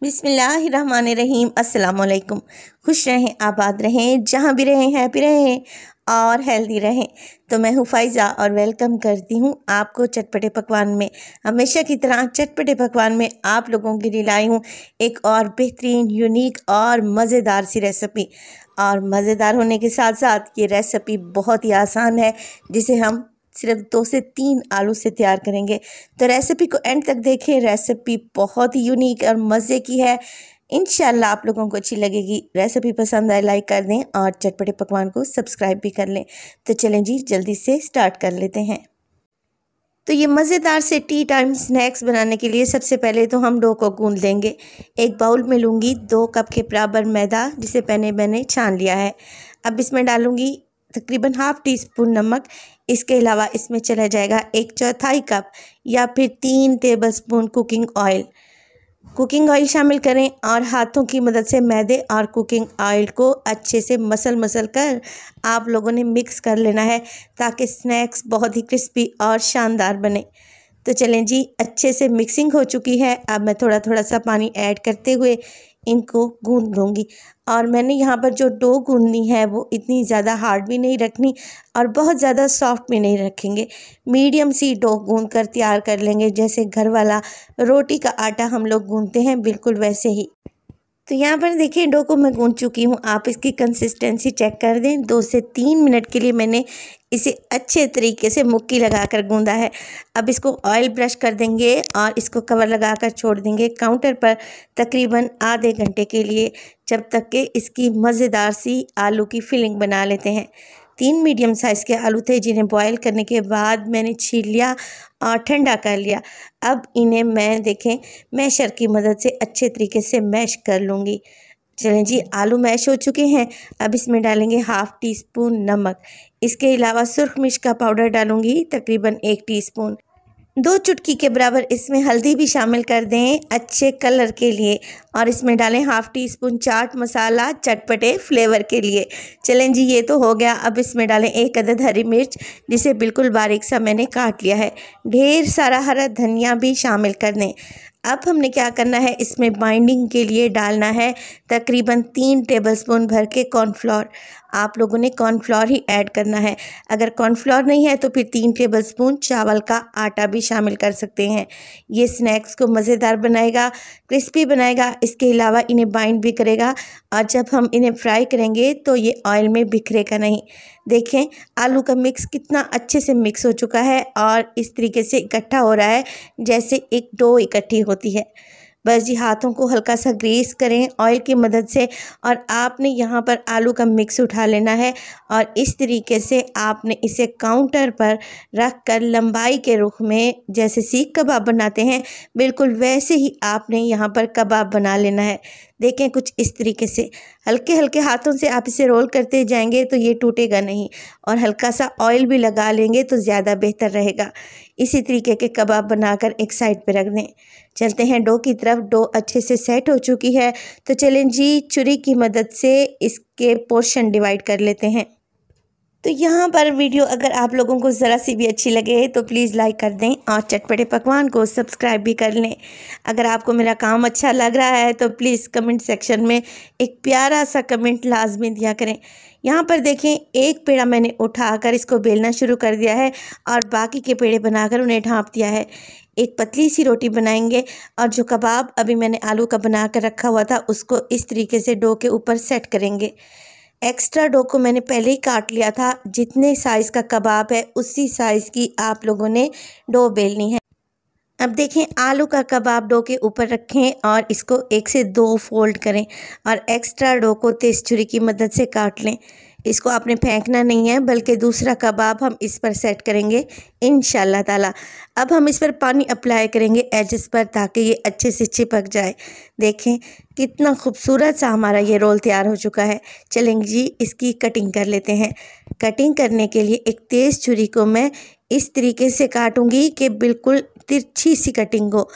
बिस्मिल्लाहिर्रहमानिर्रहीम। अस्सलाम वालेकुम। खुश रहें, आबाद रहें, जहाँ भी रहें हैप्पी रहें और हेल्दी रहें। तो मैं हूँ फ़ाइज़ा और वेलकम करती हूँ आपको चटपटे पकवान में। हमेशा की तरह चटपटे पकवान में आप लोगों के लिए लाई हूँ एक और बेहतरीन, यूनिक और मज़ेदार सी रेसिपी। और मज़ेदार होने के साथ साथ ये रेसिपी बहुत ही आसान है, जिसे हम सिर्फ 2 से 3 आलू से तैयार करेंगे। तो रेसिपी को एंड तक देखें, रेसिपी बहुत ही यूनिक और मज़े की है। इंशाल्लाह आप लोगों को अच्छी लगेगी। रेसिपी पसंद आए लाइक कर दें और चटपटे पकवान को सब्सक्राइब भी कर लें। तो चलें जी, जल्दी से स्टार्ट कर लेते हैं। तो ये मज़ेदार से टी टाइम स्नैक्स बनाने के लिए सबसे पहले तो हम डो को गूंद लेंगे। एक बाउल में लूँगी 2 कप के बराबर मैदा, जिसे पहले मैंने छान लिया है। अब इसमें डालूँगी तकरीबन हाफ़ टी स्पून नमक। इसके अलावा इसमें चला जाएगा 1/4 कप या फिर 3 टेबलस्पून कुकिंग ऑयल शामिल करें और हाथों की मदद से मैदे और कुकिंग ऑयल को अच्छे से मसल कर आप लोगों ने मिक्स कर लेना है, ताकि स्नैक्स बहुत ही क्रिस्पी और शानदार बने। तो चलें जी, अच्छे से मिक्सिंग हो चुकी है। अब मैं थोड़ा थोड़ा सा पानी ऐड करते हुए इनको गूंद लूँगी। और मैंने यहाँ पर जो डो गूंदनी है वो इतनी ज़्यादा हार्ड भी नहीं रखनी और बहुत ज़्यादा सॉफ्ट भी नहीं रखेंगे। मीडियम सी डो गूंद कर तैयार कर लेंगे, जैसे घर वाला रोटी का आटा हम लोग गूंदते हैं, बिल्कुल वैसे ही। तो यहाँ पर देखिए, डो को मैं गूंद चुकी हूँ। आप इसकी कंसिस्टेंसी चेक कर दें। 2 से 3 मिनट के लिए मैंने इसे अच्छे तरीके से मुक्की लगाकर गूंदा है। अब इसको ऑयल ब्रश कर देंगे और इसको कवर लगाकर छोड़ देंगे काउंटर पर तकरीबन आधे घंटे के लिए, जब तक कि इसकी मज़ेदार सी आलू की फिलिंग बना लेते हैं। 3 मीडियम साइज़ के आलू थे, जिन्हें बॉयल करने के बाद मैंने छील लिया और ठंडा कर लिया। अब इन्हें मैं देखें मैशर की मदद से अच्छे तरीके से मैश कर लूँगी। चलें जी, आलू मैश हो चुके हैं। अब इसमें डालेंगे हाफ़ टी स्पून नमक। इसके अलावा सुरख मिर्च का पाउडर डालूँगी तकरीबन 1 टीस्पून। 2 चुटकी के बराबर इसमें हल्दी भी शामिल कर दें अच्छे कलर के लिए। और इसमें डालें half tea spoon chaat masala चटपटे flavour के लिए। चलें जी, ये तो हो गया। अब इसमें डालें 1 अदद हरी मिर्च, जिसे बिल्कुल बारीक सा मैंने काट लिया है। ढेर सारा हरा धनिया भी शामिल कर दें। अब हमने क्या करना है, इसमें बाइंडिंग के लिए डालना है तकरीबन 3 टेबलस्पून भर के कॉर्नफ्लोर। आप लोगों ने कॉर्नफ्लोर ही ऐड करना है। अगर कॉर्नफ्लोर नहीं है तो फिर 3 टेबलस्पून चावल का आटा भी शामिल कर सकते हैं। ये स्नैक्स को मज़ेदार बनाएगा, क्रिस्पी बनाएगा। इसके अलावा इन्हें बाइंड भी करेगा और जब हम इन्हें फ्राई करेंगे तो ये ऑयल में बिखरेगा नहीं। देखें, आलू का मिक्स कितना अच्छे से मिक्स हो चुका है और इस तरीके से इकट्ठा हो रहा है जैसे एक डो इकट्ठी होती है। बस जी, हाथों को हल्का सा ग्रीस करें ऑयल की मदद से और आपने यहाँ पर आलू का मिक्स उठा लेना है और इस तरीके से आपने इसे काउंटर पर रख कर लंबाई के रुख में, जैसे सीख कबाब बनाते हैं, बिल्कुल वैसे ही आपने यहाँ पर कबाब बना लेना है। देखें, कुछ इस तरीके से हल्के हल्के हाथों से आप इसे रोल करते जाएंगे तो ये टूटेगा नहीं, और हल्का सा ऑयल भी लगा लेंगे तो ज़्यादा बेहतर रहेगा। इसी तरीके के कबाब बनाकर एक साइड पे रख दें। चलते हैं डो की तरफ। डो अच्छे से सेट हो चुकी है, तो चलें जी, छुरी की मदद से इसके पोर्शन डिवाइड कर लेते हैं। तो यहाँ पर वीडियो अगर आप लोगों को ज़रा सी भी अच्छी लगे तो प्लीज़ लाइक कर दें और चटपटे पकवान को सब्सक्राइब भी कर लें। अगर आपको मेरा काम अच्छा लग रहा है तो प्लीज़ कमेंट सेक्शन में एक प्यारा सा कमेंट लाजमी दिया करें। यहाँ पर देखें, एक पेड़ा मैंने उठाकर इसको बेलना शुरू कर दिया है और बाकी के पेड़े बनाकर उन्हें ढाँप दिया है। एक पतली सी रोटी बनाएंगे और जो कबाब अभी मैंने आलू का बना कर रखा हुआ था उसको इस तरीके से डो के ऊपर सेट करेंगे। एक्स्ट्रा डो को मैंने पहले ही काट लिया था। जितने साइज़ का कबाब है उसी साइज़ की आप लोगों ने डो बेलनी है। अब देखें, आलू का कबाब डो के ऊपर रखें और इसको 1 से 2 फोल्ड करें और एक्स्ट्रा डो को तेज़ छुरी की मदद से काट लें। इसको आपने फेंकना नहीं है, बल्कि दूसरा कबाब हम इस पर सेट करेंगे इंशाल्लाह ताला। अब हम इस पर पानी अप्लाई करेंगे एजेस पर, ताकि ये अच्छे से चिपक जाए। देखें, कितना खूबसूरत सा हमारा ये रोल तैयार हो चुका है। चलेंगे जी, इसकी कटिंग कर लेते हैं। कटिंग करने के लिए एक तेज़ छुरी को मैं इस तरीके से काटूंगी कि बिल्कुल तिरछी सी कटिंग हो।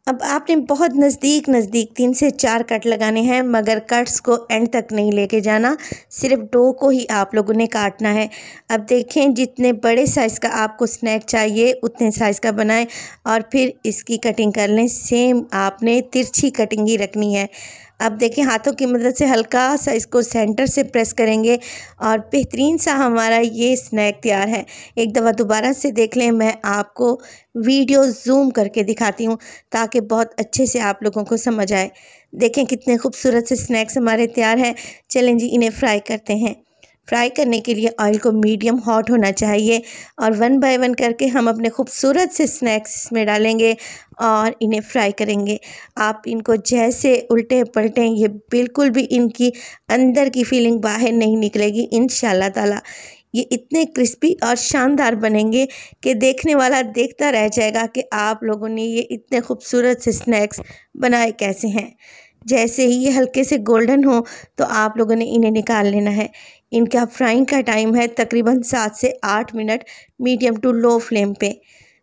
अब आपने बहुत नज़दीक नज़दीक 3 से 4 कट लगाने हैं, मगर कट्स को एंड तक नहीं लेके जाना, सिर्फ डो को ही आप लोगों ने काटना है। अब देखें, जितने बड़े साइज़ का आपको स्नैक चाहिए उतने साइज़ का बनाएं और फिर इसकी कटिंग कर लें। सेम आपने तिरछी कटिंग ही रखनी है। अब देखिए, हाथों की मदद से हल्का सा इसको सेंटर से प्रेस करेंगे और बेहतरीन सा हमारा ये स्नैक तैयार है। एक दफ़ा दोबारा से देख लें, मैं आपको वीडियो ज़ूम करके दिखाती हूँ ताकि बहुत अच्छे से आप लोगों को समझ आए। देखें कितने खूबसूरत से स्नैक्स हमारे तैयार हैं। चलें जी, इन्हें फ्राई करते हैं। फ्राई करने के लिए ऑयल को मीडियम हॉट होना चाहिए और 1 बाय 1 करके हम अपने खूबसूरत से स्नैक्स इसमें डालेंगे और इन्हें फ्राई करेंगे। आप इनको जैसे उल्टे पलटें, ये बिल्कुल भी इनकी अंदर की फीलिंग बाहर नहीं निकलेगी इंशाल्लाह ताला। ये इतने क्रिस्पी और शानदार बनेंगे कि देखने वाला देखता रह जाएगा कि आप लोगों ने ये इतने खूबसूरत से स्नैक्स बनाए कैसे हैं। जैसे ही ये हल्के से गोल्डन हो तो आप लोगों ने इन्हें निकाल लेना है। इनका फ्राइंग का टाइम है तकरीबन 7 से 8 minute medium to low flame पे।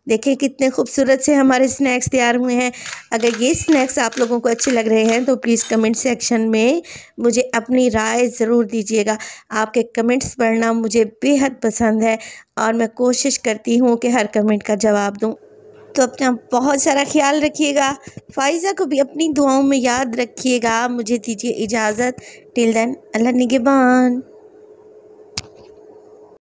देखिए कितने खूबसूरत से हमारे स्नैक्स तैयार हुए हैं। अगर ये स्नैक्स आप लोगों को अच्छे लग रहे हैं तो प्लीज़ कमेंट सेक्शन में मुझे अपनी राय ज़रूर दीजिएगा। आपके कमेंट्स पढ़ना मुझे बेहद पसंद है और मैं कोशिश करती हूँ कि हर कमेंट का जवाब दूँ। तो अपना बहुत सारा ख्याल रखिएगा। फ़ाइज़ा को भी अपनी दुआओं में याद रखिएगा। मुझे दीजिए इजाज़त। टिल देन, अल्लाह निगहबान।